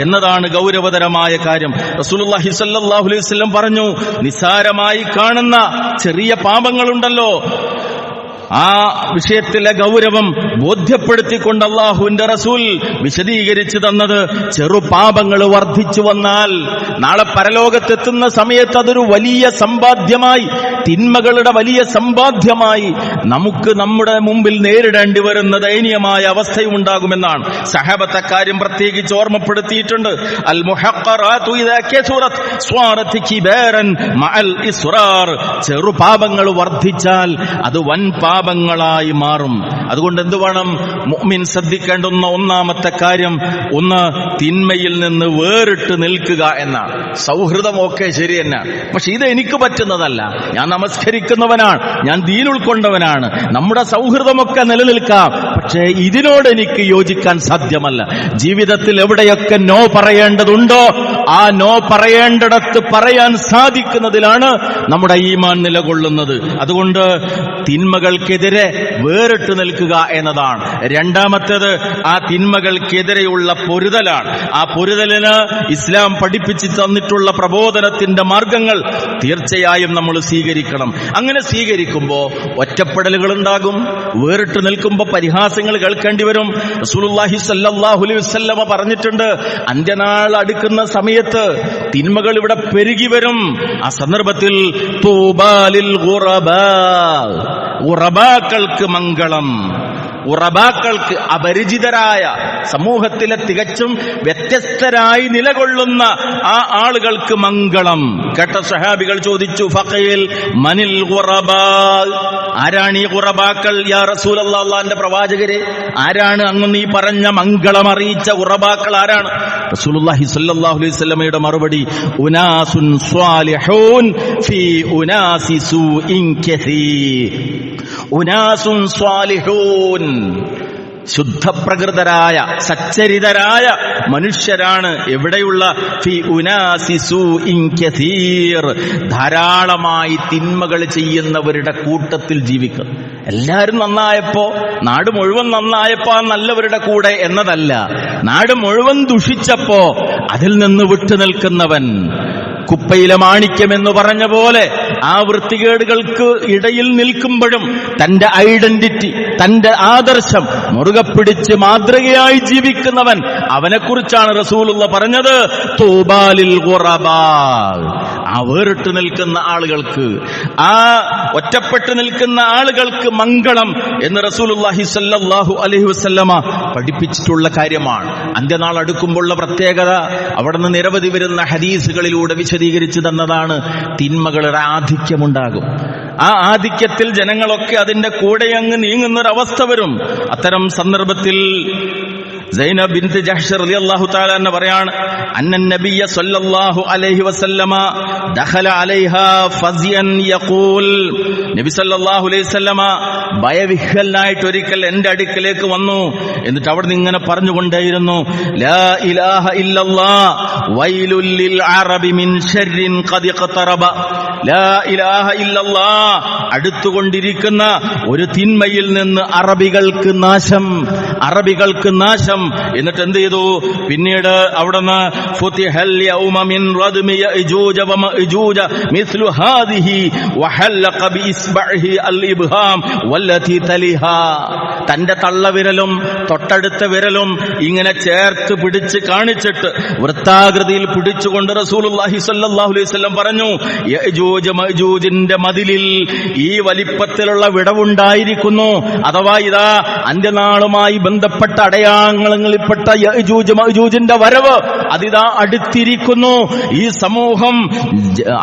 എന്നതാണ് ഗൗരവതരമായ കാര്യം. റസൂലുള്ളാഹി സ്വല്ലല്ലാഹു അലൈഹി വസല്ലം പറഞ്ഞു, നിസ്സാരമായി കാണുന്ന ചെറിയ പാപങ്ങളുണ്ടല്ലോ, ആ വിഷയത്തിലെ ഗൗരവം ബോധ്യപ്പെടുത്തിക്കൊണ്ട് അല്ലാഹുവിന്റെ റസൂൽ വിശദീകരിച്ചു തന്നത്, ചെറുപാപങ്ങൾ വർദ്ധിച്ചു വന്നാൽ നാളെ പരലോകത്തെത്തുന്ന സമയത്ത് അതൊരു വലിയ സമ്പാദ്യമായി, തിന്മകളുടെ വലിയ സമ്പാദ്യമായി നമുക്ക് നമ്മുടെ മുമ്പിൽ നേരിടേണ്ടി വരുന്ന ദയനീയമായ അവസ്ഥയുണ്ടാകുമെന്നാണ് സഹാബത്ത് കാര്യം പ്രത്യേകിച്ച് ഓർമ്മപ്പെടുത്തിയിട്ടുണ്ട്. അൽ മുഹഖറാതു ഇദാ കസുറത് സ്വാറത് കിബാരൻ മഅൽ ഇസ്റാർ. ചെറുപാപങ്ങൾ വർദ്ധിച്ചാൽ അത് വൻ പാപങ്ങളായി മാറും. അതുകൊണ്ട് എന്ത് വേണം? മുഅ്മിൻ ശ്രദ്ധിക്കേണ്ടുന്ന ഒന്നാമത്തെ കാര്യം, ഒന്ന് തിന്മയിൽ നിന്ന് വേറിട്ട് നിൽക്കുക എന്നാണ്. സൗഹൃദമൊക്കെ ശരി തന്നെയാണ്, പക്ഷെ ഇത് എനിക്ക് പറ്റുന്നതല്ല. ഞാൻ നമസ്കരിക്കുന്നവനാണ്, ഞാൻ ദീൻ ഉൾക്കൊണ്ടവനാണ്, നമ്മുടെ സൗഹൃദമൊക്കെ നിലനിൽക്കാം, പക്ഷേ ഇതിനോട് എനിക്ക് യോജിക്കാൻ സാധ്യമല്ല. ജീവിതത്തിൽ എവിടെയൊക്കെ നോ പറയേണ്ടതുണ്ടോ ആ നോ പറയേണ്ടിടത്ത് പറയാൻ സാധിക്കുന്നതിലാണ് നമ്മുടെ ഈമാൻ നിലകൊള്ളുന്നത്. അതുകൊണ്ട് തിന്മകൾക്കെതിരെ വേറിട്ട് നിൽക്കുക എന്നതാണ്. രണ്ടാമത്തേത് ആ തിന്മകൾക്കെതിരെയുള്ള പൊരുതലാണ്. ആ പൊരുതലിന് ഇസ്ലാം പഠിപ്പിച്ചു തന്നിട്ടുള്ള പ്രബോധനത്തിന്റെ മാർഗങ്ങൾ തീർച്ചയായും നമ്മൾ സ്വീകരിക്കണം. അങ്ങനെ സ്വീകരിക്കുമ്പോൾ ഒറ്റപ്പെടലുകൾ ഉണ്ടാകും, വേറിട്ട് നിൽക്കുമ്പോൾ പരിഹാസങ്ങൾ കേൾക്കേണ്ടി വരും. റസൂലുള്ളാഹി സ്വല്ലല്ലാഹു അലൈഹി വസല്ലമ പറഞ്ഞിട്ടുണ്ട്, അന്ത്യനാൾ അടുക്കുന്ന സമയത്ത് തിന്മകൾ ഇവിടെ പെരുകി വരും. ആ സന്ദർഭത്തിൽ തൂബാലിൽ ഗുറബാ, ഉറബാക്കൾക്ക് മംഗളം. ഉറബാക്കൾക്ക്, അപരിചിതരായ സമൂഹത്തിലെ തികച്ചും വ്യത്യസ്തരായി നിലകൊള്ളുന്ന ആ ആളുകൾക്ക് മംഗളം. കേട്ട സഹാബികൾ ചോദിച്ചു, ഫഖീൽ മനിൽ ഗുറബാ, ആരാണ് ഈ ഗുറബാക്കൾ യാ റസൂലല്ലാഹ്, അല്ലാഹുവിന്റെ പ്രവാചകരെ, ആരാണ് അങ്ങ് നീ പറഞ്ഞ മംഗളം അറിയിച്ച ഗുറബാക്കൾ ആരാണ്? റസൂലുള്ളാഹി സ്വല്ലല്ലാഹു അലൈഹി വസല്ലമയുടെ മറുപടി, ഉനാസുൻ സ്വാലിഹൂൻ ഫീ ഉനാസി സൂഇൻ കസീർ. ഉനാസുൻ സ്വാലിഹൂൻ, ശുദ്ധപ്രകൃതരായ സച്ചരിതരായ മനുഷ്യരാണ് എവിടെയുള്ള ഫി ഉനാസി സൂഇൻ കസീർ, ധാരാളമായി തിന്മകൾ ചെയ്യുന്നവരുടെ കൂട്ടത്തിൽ ജീവിക്കും. എല്ലാവരും നന്നായപ്പോ, നാട് മുഴുവൻ നന്നായപ്പോ ആ നല്ലവരുടെ കൂടെ എന്നതല്ല, നാട് മുഴുവൻ ദുഷിച്ചപ്പോ അതിൽ നിന്ന് വിട്ടുനിൽക്കുന്നവൻ. കുപ്പയിലെ മാണിക്യം എന്ന് പറഞ്ഞ പോലെ ആ വൃത്തികേടുകൾക്ക് ഇടയിൽ നിൽക്കുമ്പോഴും തന്റെ ഐഡന്റിറ്റി, തന്റെ ആദർശം മുറുകെ പിടിച്ച് മാതൃകയായി ജീവിക്കുന്നവൻ, അവനെക്കുറിച്ചാണ് റസൂലുള്ള പറഞ്ഞത്, തൂബാലിൽ ഗുറബാ. ആ വേറിട്ട് നിൽക്കുന്ന ആളുകൾക്ക്, ആ ഒറ്റപ്പെട്ട് നിൽക്കുന്ന ആളുകൾക്ക് മംഗളം എന്ന് റസൂലുള്ളാഹി സ്വല്ലല്ലാഹു അലൈഹി വസല്ലമ പഠിപ്പിച്ചിട്ടുള്ള കാര്യമാണ്. അന്ത്യനാൾ അടുക്കുമ്പോഴുള്ള പ്രത്യേകത അവിടുന്ന് നിരവധി വരുന്ന ഹദീസുകളിലൂടെ വിശദീകരിച്ചു തന്നതാണ്. തിന്മകളുടെ ആധിക്യമുണ്ടാകും. ആ ആധിക്യത്തിൽ ജനങ്ങളൊക്കെ അതിന്റെ കൂടെ അങ്ങ് നീങ്ങുന്നൊരവസ്ഥ വരും. അത്തരം സന്ദർഭത്തിൽ സൈനബ് ബിൻത് ജഹ്ഷ് റളിയല്ലാഹു തആല അൻഹ പറയാണ്, അന്നൻ നബിയ സ്വല്ലല്ലാഹു അലൈഹി വസല്ലമ ദഖല അലൈഹാ ഫസിയൻ യഖൂൽ, നബി സല്ലല്ലാഹു അലൈഹി വസല്ലമ ഭയവിഹ്വലനായിട്ട് ഒരിക്കൽ എന്റെ അടുക്കലേക്ക് വന്നു. എന്നിട്ട് അവിടുന്ന് ഇങ്ങനെ പറഞ്ഞുകൊണ്ടേയിരുന്നു, ലാ ഇലാഹ ഇല്ലല്ലാഹ് വൈലുൽ ലിൽ അറബി മിൻ ശർരിൻ ഖദ് ഇഖ്തറബ. ലാ ഇലാഹ ഇല്ലല്ലാഹ്, അടുത്തുകൊണ്ടിരിക്കുന്ന ഒരു തിന്മയിൽ നിന്ന് അറബികൾക്ക് നാശം, അറബികൾക്ക് നാശം. എന്നിട്ട് എന്ത് ചെയ്തു? പിന്നീട് അവിടുന്ന് ഫുതിഹൽ യൗമ മിൻ റദ്മി യഅജൂജ വമഅജൂജ മിസ്ലു ഹാദിഹി വഹല്ലഖ ബിഇസ്ബഇഹി അൽ ഇബ്ഹാം വല്ലതി തലിഹാ. തന്റെ തള്ളവിരലും തൊട്ടടുത്ത വിരലും ഇങ്ങനെ ചേർത്ത് പിടിച്ച് കാണിച്ചിട്ട് വൃത്താകൃതിയിൽ പിടിച്ചുകൊണ്ട് റസൂലുള്ളാഹി സ്വല്ലല്ലാഹു അലൈഹി വസല്ലം പറഞ്ഞു, യഅജൂജ മഅജൂജിന്റെ മതിലിൽ ഈ വലിപ്പത്തിലുള്ള വിടവുണ്ടായിരിക്കുന്നു. അഥവാ ഇതാ അന്ത്യനാളുമായി ബന്ധപ്പെട്ട അടയാളങ്ങളിൽപ്പെട്ട യഅജൂജ് മഅജൂജിന്റെ വരവ് അതിതാ അടുത്തിരിക്കുന്നു. ഈ സമൂഹം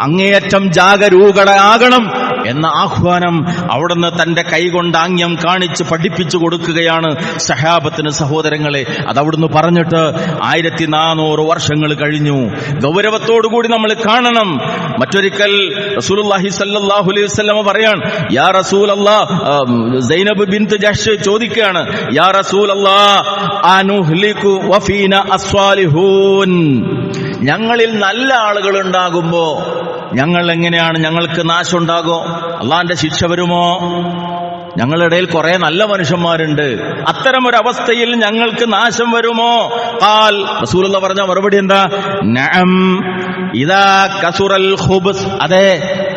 അങ്ങേയറ്റം ജാഗരൂകരാകണം എന്ന ആഹ്വാനം അവിടുന്ന് തന്റെ കൈകൊണ്ട് ആംഗ്യം കാണിച്ച് പഠിപ്പിച്ചു കൊടുക്കുകയാണ് സഹാബത്തിന്. സഹോദരങ്ങളെ, അതവിടുന്ന് പറഞ്ഞിട്ട് 1400 വർഷങ്ങൾ കഴിഞ്ഞു. ഗൗരവത്തോടുകൂടി നമ്മൾ കാണണം. മറ്റൊരിക്കൽ റസൂലുള്ളാഹി സ്വല്ലല്ലാഹു അലൈഹി വസല്ലം പറയാൻ, യാ റസൂലല്ലാഹ്, സൈനബ് ബിൻത് ജഹ്ഷ് ചോദിക്കുകയാണ്, യാ റസൂലല്ലാഹ് അനുഹ്ലികു വഫീന അസ്വാലിഹൂൻ. ഞങ്ങളിൽ നല്ല ആളുകൾ ഉണ്ടാകുമ്പോ ഞങ്ങൾ എങ്ങനെയാണ്? ഞങ്ങൾക്ക് നാശം ഉണ്ടാകോ? അള്ളാന്റെ ശിക്ഷ വരുമോ? ഞങ്ങളുടെ ഇടയിൽ കുറെ നല്ല മനുഷ്യന്മാരുണ്ട്, അത്തരമൊരവസ്ഥയിൽ ഞങ്ങൾക്ക് നാശം വരുമോ? ഖാൽ, റസൂലുള്ള പറഞ്ഞ മറുപടി എന്താ? നഅം ഇദാ കസുറൽ ഖുബ്സ്. അതെ,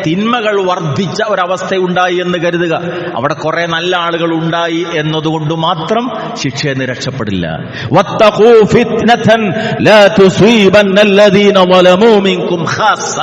തിന്മകൾ വർദ്ധിച്ച ഒരവസ്ഥയുണ്ടായി എന്ന് കരുതുക. അവിടെ കുറെ നല്ല ആളുകൾ ഉണ്ടായി എന്നതുകൊണ്ട് മാത്രം ശിക്ഷയിൽ നിന്ന് രക്ഷപ്പെടില്ല. വത്തഖൂ ഫിത്നതൻ ലാ തുസീബന്നല്ലദീന ളലമൂ മിൻകും ഖാസ്സ.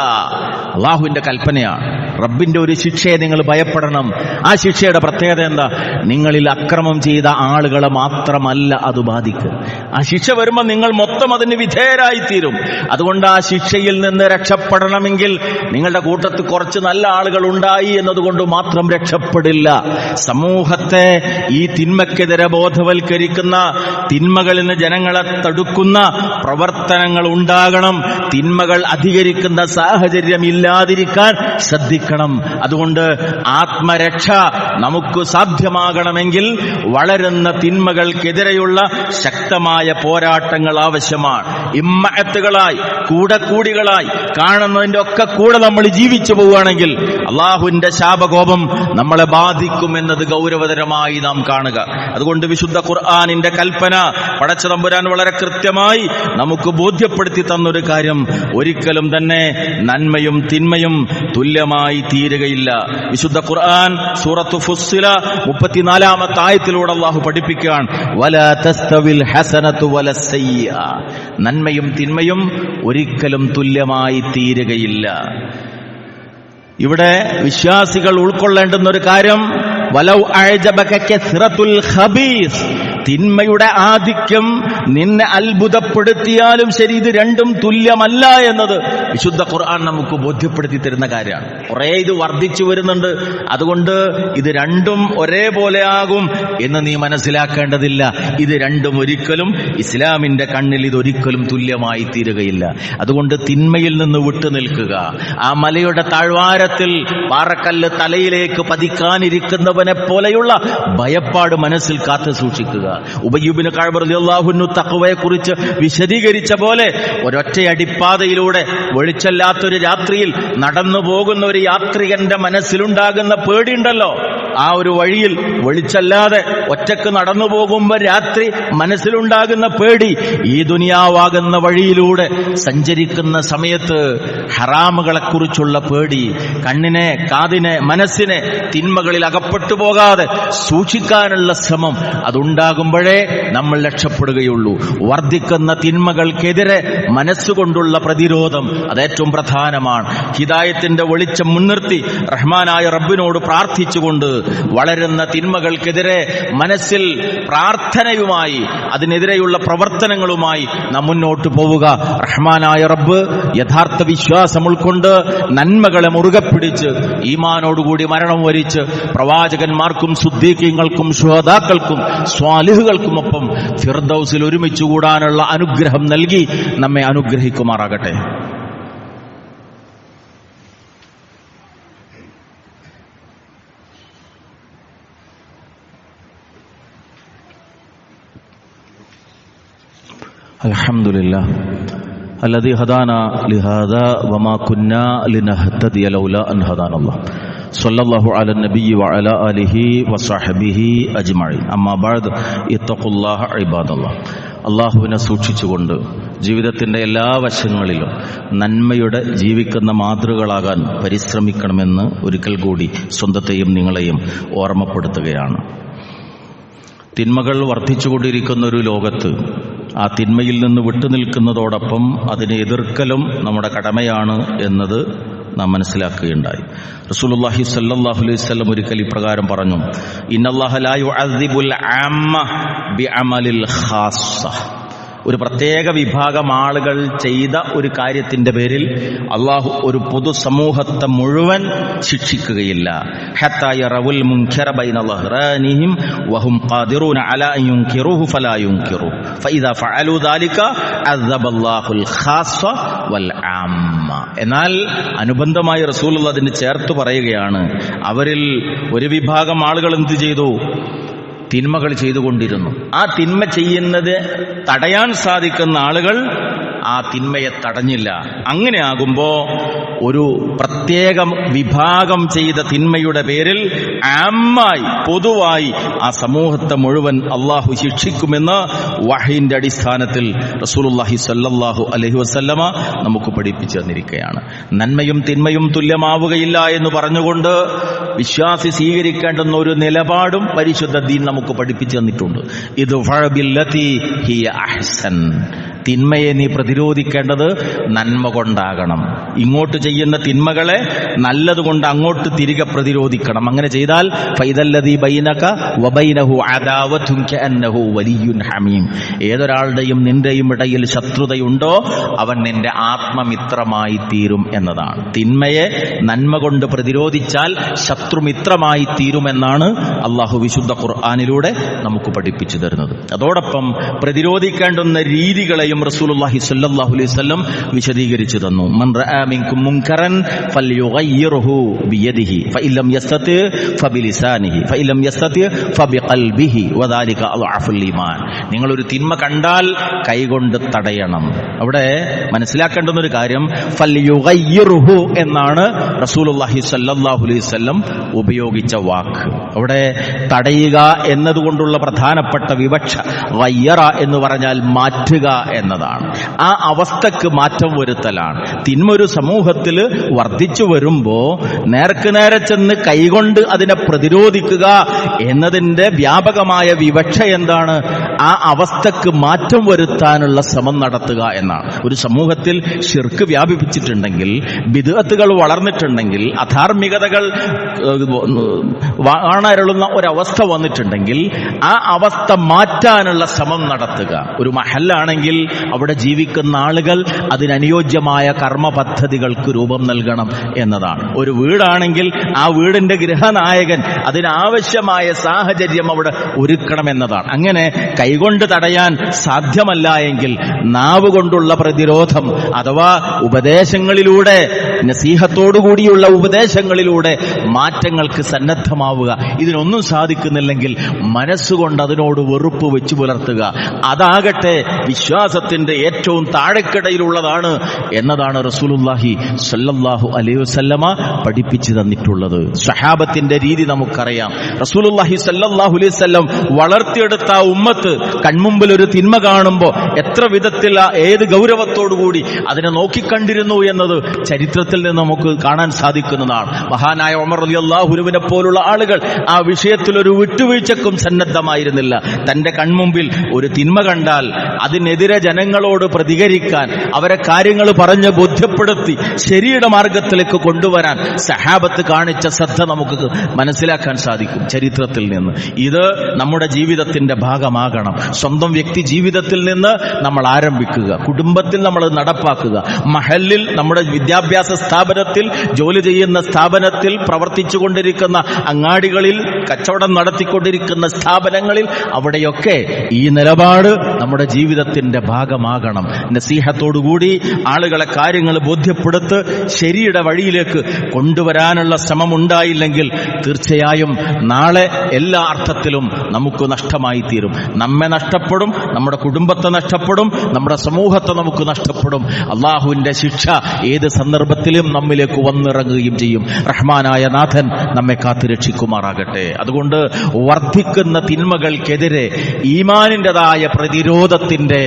അല്ലാഹുവിന്റെ കൽപ്പനയാണ്. റബ്ബിന്റെ ഒരു ശിക്ഷയെ നിങ്ങൾ ഭയപ്പെടണം. ആ ശിക്ഷയുടെ പ്രത്യേകത എന്താ? നിങ്ങളിൽ അക്രമം ചെയ്ത ആളുകളെ മാത്രമല്ല അത് ബാധിക്കുക. ആ ശിക്ഷ വരുമ്പോൾ നിങ്ങൾ മൊത്തം അതിന് വിധേയരായിത്തീരും. അതുകൊണ്ട് ആ ശിക്ഷയിൽ നിന്ന് രക്ഷപ്പെടണമെങ്കിൽ നിങ്ങളുടെ കൂട്ടത്തിൽ കുറച്ച് നല്ല ആളുകൾ ഉണ്ടായി എന്നതുകൊണ്ട് മാത്രം രക്ഷപ്പെടില്ല. സമൂഹത്തെ ഈ തിന്മക്കെതിരെ ബോധവൽക്കരിക്കുന്ന, തിന്മകളിൽ നിന്ന് ജനങ്ങളെ തടുക്കുന്ന പ്രവർത്തനങ്ങൾ ഉണ്ടാകണം. തിന്മകൾ അധികരിക്കുന്ന സാഹചര്യം ഇല്ലാതിരിക്കാൻ ശ്രദ്ധിക്കണം. അതുകൊണ്ട് ആത്മരക്ഷ നമുക്ക് സാധ്യമാകണമെങ്കിൽ വളരുന്ന തിന്മകൾക്കെതിരെയുള്ള ശക്തമായ പോരാട്ടങ്ങൾ ആവശ്യമാണ്. ഇമ്മഅത്തുകളായി, കൂടക്കൂടികളായി, കാണുന്നതിന്റെ ഒക്കെ കൂടെ നമ്മൾ ജീവിച്ചു പോവുകയാണെങ്കിൽ അള്ളാഹുവിന്റെ ശാപകോപം നമ്മളെ ബാധിക്കുമെന്നത് ഗൗരവതരമായി നാം കാണുക. അതുകൊണ്ട് വിശുദ്ധ ഖുർആനിന്റെ കൽപ്പന പടച്ച തമ്പുരാൻ വളരെ കൃത്യമായി നമുക്ക് ബോധ്യപ്പെടുത്തി തന്നൊരു കാര്യം, ഒരിക്കലും തന്നെ നന്മയും തിന്മയും തുല്യമായി തീരുകയില്ല. വിശുദ്ധ ഖുർആൻ സൂറത്തു ഫുസ്സില 34-ാമത്തെ ആയത്തിലൂടെ അല്ലാഹു പഠിപ്പിക്കുകയാണ്, വലാ തസ്തവിൽ ഹസനതു വലസ്സയ്യിഅ. നന്മയും തിന്മയും ഒരിക്കലും തുല്യമായി തീരുകയില്ല. ഇവിടെ വിശ്വാസികൾ ഉൾക്കൊള്ളേണ്ടുന്ന ഒരു കാര്യം, വലൗ അഅജബക കസ്റത്തുൽ ഖബീസ്. തിന്മയുടെ ആധിക്യം നിന്നെ അത്ഭുതപ്പെടുത്തിയാലും ശരി, ഇത് രണ്ടും തുല്യമല്ല എന്നത് വിശുദ്ധ ഖുർആൻ നമുക്ക് ബോധ്യപ്പെടുത്തി തരുന്ന കാര്യമാണ്. കുറെ ഇത് വർദ്ധിച്ചു വരുന്നുണ്ട്, അതുകൊണ്ട് ഇത് രണ്ടും ഒരേപോലെ ആകും എന്ന് നീ മനസ്സിലാക്കേണ്ടതില്ല. ഇത് രണ്ടും ഒരിക്കലും, ഇസ്ലാമിന്റെ കണ്ണിൽ ഇതൊരിക്കലും തുല്യമായി തീരുകയില്ല. അതുകൊണ്ട് തിന്മയിൽ നിന്ന് വിട്ടു നിൽക്കുക. ആ മലയുടെ താഴ്വാരത്തിൽ പാറക്കല്ല് തലയിലേക്ക് പതിക്കാനിരിക്കുന്നവനെ പോലെയുള്ള ഭയപ്പാട് മനസ്സിൽ കാത്തു സൂക്ഷിക്കുക. ഉബയ്യ് ഇബ്നു കഅബ് റളിയല്ലാഹു അൻഹു തഖ്വയെ കുറിച്ച് വിശദീകരിച്ച പോലെ, ഒരൊറ്റയടിപ്പാതയിലൂടെ വെളിച്ചല്ലാത്തൊരു രാത്രിയിൽ നടന്നു പോകുന്ന ഒരു യാത്രികന്റെ മനസ്സിലുണ്ടാകുന്ന പേടിയുണ്ടല്ലോ, ആ ഒരു വഴിയിൽ വെളിച്ചല്ലാതെ ഒറ്റക്ക് നടന്നു പോകുമ്പോൾ രാത്രി മനസ്സിലുണ്ടാകുന്ന പേടി, ഈ ദുനിയാവാകുന്ന വഴിയിലൂടെ സഞ്ചരിക്കുന്ന സമയത്ത് ഹറാമുകളെ കുറിച്ചുള്ള പേടി, കണ്ണിനെ, കാതിനെ, മനസ്സിനെ തിന്മകളിൽ അകപ്പെട്ടു പോകാതെ സൂക്ഷിക്കാനുള്ള ശ്രമം, അതുണ്ടാകുമ്പോഴേ നമ്മൾ രക്ഷപ്പെടുകയുള്ളൂ. വർദ്ധിക്കുന്ന തിന്മകൾക്കെതിരെ മനസ്സുകൊണ്ടുള്ള പ്രതിരോധം അതേറ്റവും പ്രധാനമാണ്. ഹിദായത്തിന്റെ വെളിച്ചം മുൻനിർത്തി റഹ്മാനായ റബ്ബിനോട് പ്രാർത്ഥിച്ചുകൊണ്ട് വളരുന്ന തിന്മകൾക്കെതിരെ മനസ്സിൽ പ്രാർത്ഥനയുമായി, അതിനെതിരെയുള്ള പ്രവർത്തനങ്ങളുമായി നാം മുന്നോട്ട് പോവുക. റഹ്മാനായ റബ്ബ് യഥാർത്ഥ വിശ്വാസം ഉൾക്കൊണ്ട് നന്മകളെ മുറുകെ പിടിച്ച് ഈമാനോടുകൂടി മരണം വരിച്ച് പ്രവാചകന്മാർക്കും സുദ്ദീഖീങ്ങൾക്കും ശുഹദാക്കൾക്കും സ്വാലിഹുകൾക്കുമൊപ്പം ഫിർദൗസിൽ ഒരുമിച്ച് കൂടാനുള്ള അനുഗ്രഹം നൽകി നമ്മെ അനുഗ്രഹിക്കുമാറാകട്ടെ. അൽഹംദുലില്ലാഹ് الذي هدانا لهذا وما كنا لنهتدي لولا أن هدانا الله صلى الله على النبي وعلى آله وصحبه أجمعين أما بعد اتقوا الله عباد الله. അള്ളാഹുവിനെ സൂക്ഷിച്ചുകൊണ്ട് ജീവിതത്തിൻ്റെ എല്ലാ വശങ്ങളിലും നന്മയുടെ ജീവിക്കുന്ന മാതൃകളാകാൻ പരിശ്രമിക്കണമെന്ന് ഒരിക്കൽ കൂടി സ്വന്തത്തെയും നിങ്ങളെയും ഓർമ്മപ്പെടുത്തുകയാണ്. തിന്മകൾ വർദ്ധിച്ചുകൊണ്ടിരിക്കുന്ന ഒരു ലോകത്ത് ആ തിന്മയിൽ നിന്ന് വിട്ടുനിൽക്കുന്നതോടൊപ്പം അതിനെ എതിർക്കലും നമ്മുടെ കടമയാണ് എന്നത് നാം മനസ്സിലാക്കുകയുണ്ടായി. റസൂലുള്ളാഹി സ്വല്ലല്ലാഹു അലൈഹി വസല്ലം ഒരിക്കൽ ഇപ്രകാരം പറഞ്ഞു, ഇന്നല്ലാഹ ലാ യുഅദ്ദിബുൽ ആമ്മ ബിഅമലിൽ ഖാസ്സ. ഒരു പ്രത്യേക വിഭാഗം ആളുകൾ ചെയ്ത ഒരു കാര്യത്തിന്റെ പേരിൽ അള്ളാഹു ഒരു പൊതുസമൂഹത്തെ മുഴുവൻ ശിക്ഷിക്കുകയില്ല. ഹത്താ യറവുൽ മുൻകറ ബൈന ലഹ്റാനിഹിം വഹും ഖാദിറൂന അലാ അൻ യുൻകിറുഹു ഫലാ യുൻകിറു ഫഇദാ ഫഅലു ദാലിക അദബല്ലാഹുൽ ഖാസ്സ വൽ ആമ്മ. എന്നാൽ അനുബന്ധമായി റസൂലുള്ളാഹി അതിന് ചേർത്ത് പറയുകയാണ്, അവരിൽ ഒരു വിഭാഗം ആളുകൾ എന്ത് ചെയ്തു? തിന്മകൾ ചെയ്തുകൊണ്ടിരുന്നു. ആ തിന്മ ചെയ്യുന്നത് തടയാൻ സാധിക്കുന്ന ആളുകൾ ആ തിന്മയെ തടഞ്ഞില്ല. അങ്ങനെ ആകുമ്പോ ഒരു പ്രത്യേക വിഭാഗം ചെയ്ത തിന്മയുടെ പേരിൽ ആമായി പൊതുവായി ആ സമൂഹത്തെ മുഴുവൻ അള്ളാഹു ശിക്ഷിക്കുമെന്ന് വഹയിന്റെ അടിസ്ഥാനത്തിൽ റസൂലുള്ളാഹി സ്വല്ലല്ലാഹു അലൈഹി വസല്ലമ നമുക്ക് പഠിപ്പിച്ചു തന്നിരിക്കുകയാണ്. നന്മയും തിന്മയും തുല്യമാവുകയില്ല എന്ന് പറഞ്ഞുകൊണ്ട് വിശ്വാസി സ്വീകരിക്കേണ്ടുന്ന ഒരു നിലപാടും പരിശുദ്ധ ദീൻ നമുക്ക് പഠിപ്പിച്ചു തന്നിട്ടുണ്ട്. ഇദ്ഫഅ ബില്ലതി ഹിയ അഹ്സൻ. തിന്മയെ നീ പ്രതിരോധിക്കേണ്ടത് നന്മ കൊണ്ടാകണം. ഇങ്ങോട്ട് ചെയ്യുന്ന തിന്മകളെ നല്ലതുകൊണ്ട് അങ്ങോട്ട് തിരികെ പ്രതിരോധിക്കണം. അങ്ങനെ ചെയ്താൽ ഫൈദല്ലദീ ബൈനക വബൈനഹു അദാവത്തുൻ കഅന്നഹു വലിയ്യുൻ ഹമീം. ഏതൊരാളുടെയും നിന്റെയും ഇടയിൽ ശത്രുതയുണ്ടോ അവൻ നിന്റെ ആത്മമിത്രമായി തീരും എന്നതാണ്. തിന്മയെ നന്മ കൊണ്ട് പ്രതിരോധിച്ചാൽ ശത്രുമിത്രമായി തീരുമെന്നാണ് അള്ളാഹു വിശുദ്ധ ഖുർആനിലൂടെ നമുക്ക് പഠിപ്പിച്ചു തരുന്നത്. അതോടൊപ്പം പ്രതിരോധിക്കേണ്ടുന്ന രീതികളെയും റസൂലുള്ളാഹി സ്വല്ലല്ലാഹു അലൈഹി വസല്ലം വിശദീകരിച്ചു തന്നു. മൻ റആ മിൻകും മുൻകറൻ ഫൽയുഗയ്യിർഹു ബിയദിഹി ഫഇല്ലം യസ്തതി ഫബിലിസാനിഹി ഫഇല്ലം യസ്തതി ഫബിഖൽബിഹി വദാലിക അദ്അഫുൽ ഈമാൻ. നിങ്ങൾ ഒരു തിന്മ കണ്ടാൽ കൈകൊണ്ട് തടയണം. അവിടെ മനസ്സിലാക്കേണ്ടുന്ന ഒരു കാര്യം ഫൽയുഗയ്യിർഹു എന്നാണ് റസൂലുള്ളാഹി സ്വല്ലല്ലാഹു അലൈഹി വസല്ലം ഉപയോഗിച്ച വാക്ക്. അവിടെ തടയുക എന്നതുകൊണ്ടുള്ള പ്രധാനപ്പെട്ട വിവക്ഷ ഗയ്യറ എന്ന് പറഞ്ഞാൽ മാറ്റുക എന്നതാണ്. ആ അവസ്ഥക്ക് മാറ്റം വരുത്തലാണ്. തിന്മ ഒരു സമൂഹത്തിൽ വർദ്ധിച്ചു വരുമ്പോ നേർക്ക് നേരെ ചെന്ന് കൈകൊണ്ട് അതിനെ പ്രതിരോധിക്കുക എന്നതിന്റെ വ്യാപകമായ വിവക്ഷ എന്താണ്? ആ അവസ്ഥക്ക് മാറ്റം വരുത്താനുള്ള ശ്രമം നടത്തുക എന്നാണ്. ഒരു സമൂഹത്തിൽ ശിർക്ക് വ്യാപിപ്പിച്ചിട്ടുണ്ടെങ്കിൽ, ബിദ്അത്തുകൾ വളർന്നിട്ടുണ്ടെങ്കിൽ, അധാർമികതകൾ വാണരുളുന്ന ഒരവസ്ഥ വന്നിട്ടുണ്ടെങ്കിൽ ആ അവസ്ഥ മാറ്റാനുള്ള ശ്രമം നടത്തുക. ഒരു മഹല്ലാണെങ്കിൽ അവിടെ ജീവിക്കുന്ന ആളുകൾ അതിനനുയോജ്യമായ കർമ്മ പദ്ധതികൾക്ക് രൂപം നൽകണം എന്നതാണ്. ഒരു വീടാണെങ്കിൽ ആ വീടിന്റെ ഗൃഹനായകൻ അതിനാവശ്യമായ സാഹചര്യം അവിടെ ഒരുക്കണം എന്നതാണ്. അങ്ങനെ കൈകൊണ്ട് തടയാൻ സാധ്യമല്ല എങ്കിൽ നാവ് കൊണ്ടുള്ള പ്രതിരോധം അഥവാ ഉപദേശങ്ങളിലൂടെ, നസീഹത്തോടുകൂടിയുള്ള ഉപദേശങ്ങളിലൂടെ മാറ്റങ്ങൾക്ക് സന്നദ്ധമാവുക. ഇതിനൊന്നും സാധിക്കുന്നില്ലെങ്കിൽ മനസ്സുകൊണ്ട് അതിനോട് വെറുപ്പ് വെച്ചു പുലർത്തുക. അതാകട്ടെ വിശ്വാസത്തിന്റെ ഏറ്റവും താഴെക്കിടയിലുള്ളതാണ് എന്നതാണ് റസൂലുള്ളാഹി സ്വല്ലല്ലാഹു അലൈഹി വസല്ലമ പഠിപ്പിച്ചു തന്നിട്ടുള്ളത്. സ്വഹാബത്തിന്റെ രീതി നമുക്കറിയാം. റസൂലുള്ളാഹി സ്വല്ലല്ലാഹു അലൈഹി വസല്ലം വളർത്തിയെടുത്ത ആ ഉമ്മത്ത് കൺമുമ്പിൽ ഒരു തിന്മ കാണുമ്പോൾ എത്ര വിധത്തിൽ ഏത് ഗൗരവത്തോടുകൂടി അതിനെ നോക്കിക്കണ്ടിരുന്നു എന്നത് ചരിത്രത്തിൽ നിന്ന് നമുക്ക് കാണാൻ സാധിക്കുന്നതാണ്. മഹാനായ ഉമർ റളിയല്ലാഹു അൻഹുവിനെ പോലുള്ള ആളുകൾ ആ വിഷയത്തിൽ ഒരു വിട്ടുവീഴ്ചക്കും സന്നദ്ധമായിരുന്നില്ല. തന്റെ കൺമുമ്പിൽ ഒരു തിന്മ കണ്ടാൽ അതിനെതിരെ ജനങ്ങളോട് പ്രതികരിക്കാൻ, അവരെ കാര്യങ്ങൾ പറഞ്ഞ് ബോധ്യപ്പെടുത്തി ശരിയുടെ മാർഗത്തിലേക്ക് കൊണ്ടുവരാൻ സഹാബത്ത് കാണിച്ച ശ്രദ്ധ നമുക്ക് മനസ്സിലാക്കാൻ സാധിക്കും ചരിത്രത്തിൽ നിന്ന്. ഇത് നമ്മുടെ ജീവിതത്തിന്റെ ഭാഗമാകണം. സ്വന്തം വ്യക്തി ജീവിതത്തിൽ നിന്ന് നമ്മൾ ആരംഭിക്കുക, കുടുംബത്തിൽ നമ്മൾ നടപ്പാക്കുക, മഹല്ലിൽ, നമ്മുടെ വിദ്യാഭ്യാസ സ്ഥാപനത്തിൽ, ജോലി ചെയ്യുന്ന സ്ഥാപനത്തിൽ, പ്രവർത്തിച്ചു കൊണ്ടിരിക്കുന്ന അങ്ങാടികളിൽ, കച്ചവടം നടത്തിക്കൊണ്ടിരിക്കുന്ന സ്ഥാപനങ്ങളിൽ, അവിടെയൊക്കെ ഈ നിലപാട് നമ്മുടെ ജീവിതത്തിന്റെ ഭാഗമാകണം. നസീഹത്തോടുകൂടി ആളുകളെ കാര്യങ്ങൾ ബോധ്യപ്പെടുത്ത് ശരിയുടെ വഴിയിലേക്ക് കൊണ്ടുവരാനുള്ള ശ്രമം ഉണ്ടായില്ലെങ്കിൽ തീർച്ചയായും നാളെ എല്ലാ അർത്ഥത്തിലും നമുക്ക് നഷ്ടമായി തീരും. നമ്മെ നഷ്ടപ്പെടും, നമ്മുടെ കുടുംബത്തെ നഷ്ടപ്പെടും, നമ്മുടെ സമൂഹത്തെ നമുക്ക് നഷ്ടപ്പെടും. അള്ളാഹുവിന്റെ ശിക്ഷ ഏത് സന്ദർഭത്തിലും നമ്മിലേക്ക് വന്നിറങ്ങുകയും ചെയ്യും. റഹ്മാനായ നാഥൻ നമ്മെ കാത്തുരക്ഷിക്കുമാറാകട്ടെ. അതുകൊണ്ട് വർദ്ധിക്കുന്ന തിന്മകൾക്കെതിരെ ഈമാനിൻ്റെതായ പ്രതിരോധത്തിന്റെ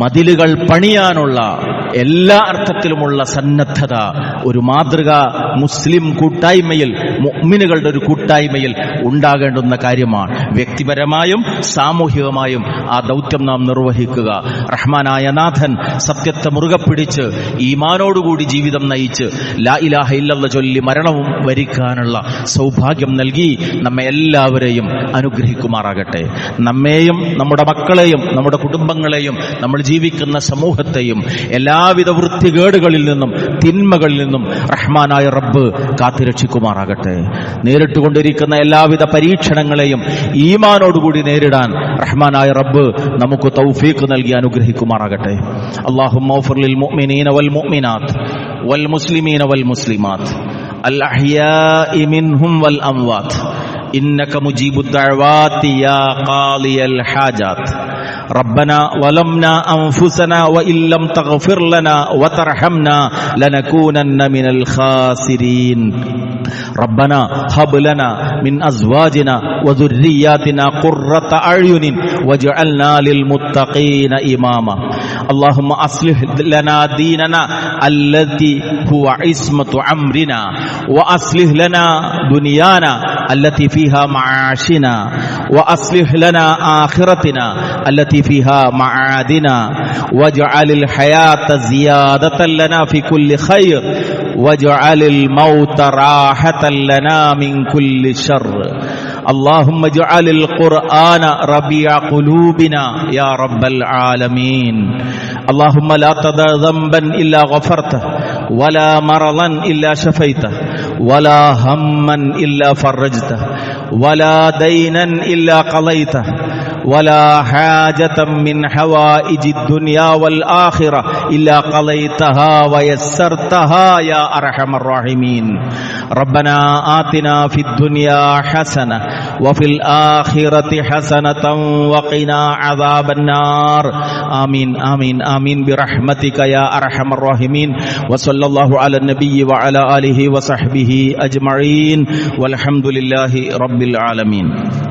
മതിലുകൾ പണിയാനുള്ള എല്ലാ അർത്ഥത്തിലുമുള്ള സന്നദ്ധത ഒരു മാതൃക മുസ്ലിം കൂട്ടായ്മയിൽ, മുഅ്മിനുകളുടെ ഒരു കൂട്ടായ്മയിൽ ഉണ്ടാകേണ്ടുന്ന കാര്യമാണ്. വ്യക്തിപരമായും സാമൂഹികമായും ആ ദൗത്യം നാം നിർവഹിക്കുക. റഹ്മാനായ നാഥൻ സത്യത്തെ മുറുകെ പിടിച്ച് ഈമാനോടുകൂടി ജീവിതം നയിച്ച് ലാ ഇലാഹ ഇല്ലല്ലാഹ് ചൊല്ലി മരണവും വരിക്കാനുള്ള സൗഭാഗ്യം നൽകി നമ്മെ എല്ലാവരെയും അനുഗ്രഹിക്കുമാറാകട്ടെ. നമ്മെയും നമ്മുടെ മക്കളെയും നമ്മുടെ കുടുംബങ്ങളെയും നമ്മൾ ജീവിക്കുന്ന സമൂഹത്തെയും എല്ലാവിധ വൃത്തികേടുകളിൽ നിന്നും തിന്മകളിൽ നിന്നും റഹ്മാനായ റബ്ബ് കാത്തുരക്ഷിക്കുമാറാകട്ടെ. നേരിട്ടുകൊണ്ടിരിക്കുന്ന എല്ലാവിധ പരീക്ഷണങ്ങളെയും ഈമാനോടുകൂടി നേരിടാൻ റഹ്മാനായ റബ്ബ് നമുക്ക് തൗഫീഖ് നൽകി അനുഗ്രഹിക്കുമാറാകട്ടെ. അല്ലാഹുമ്മ ഗ്ഫിർ ലിൽ മുഅ്മിനീന വൽ മുഅ്മിനാത്ത് വൽ മുസ്ലിമീന വൽ മുസ്ലിമാത്ത് الأحياء منهم والأموات إنك مجيب الدعوات يا قاضي الحاجات ربنا ظلمنا أنفسنا وإن لم تغفر لنا وترحمنا لنكونن من الخاسرين ربنا هب لنا من أزواجنا وذرياتنا قرة أعين واجعلنا للمتقين إماما اللهم أصلح لنا ديننا الذي هو عصمة أمرنا وأصلح لنا دنيانا التي فيها معاشنا وأصلح لنا آخرتنا التي فيها معادنا واجعل الحياة زيادة لنا في كل خير واجعل الموت راحة لنا من كل شر اللهم اجعل القرآن ربيع قلوبنا يا رب العالمين اللهم لا تدع ذنبا إلا غفرته ولا مرضا إلا شفيته ولا هما إلا فرجته ولا دينا إلا قضيته ولا حاجة من حوائج الدنيا والآخرة إلا قضيتها ويسرتها يا أرحم الراحمين ربنا آتنا في الدنيا حسنة وفي الآخرة حسنة وقنا عذاب النار آمين آمين آمين برحمتك يا أرحم الراحمين وصلى الله على النبي وعلى آله وصحبه أجمعين والحمد لله رب العالمين.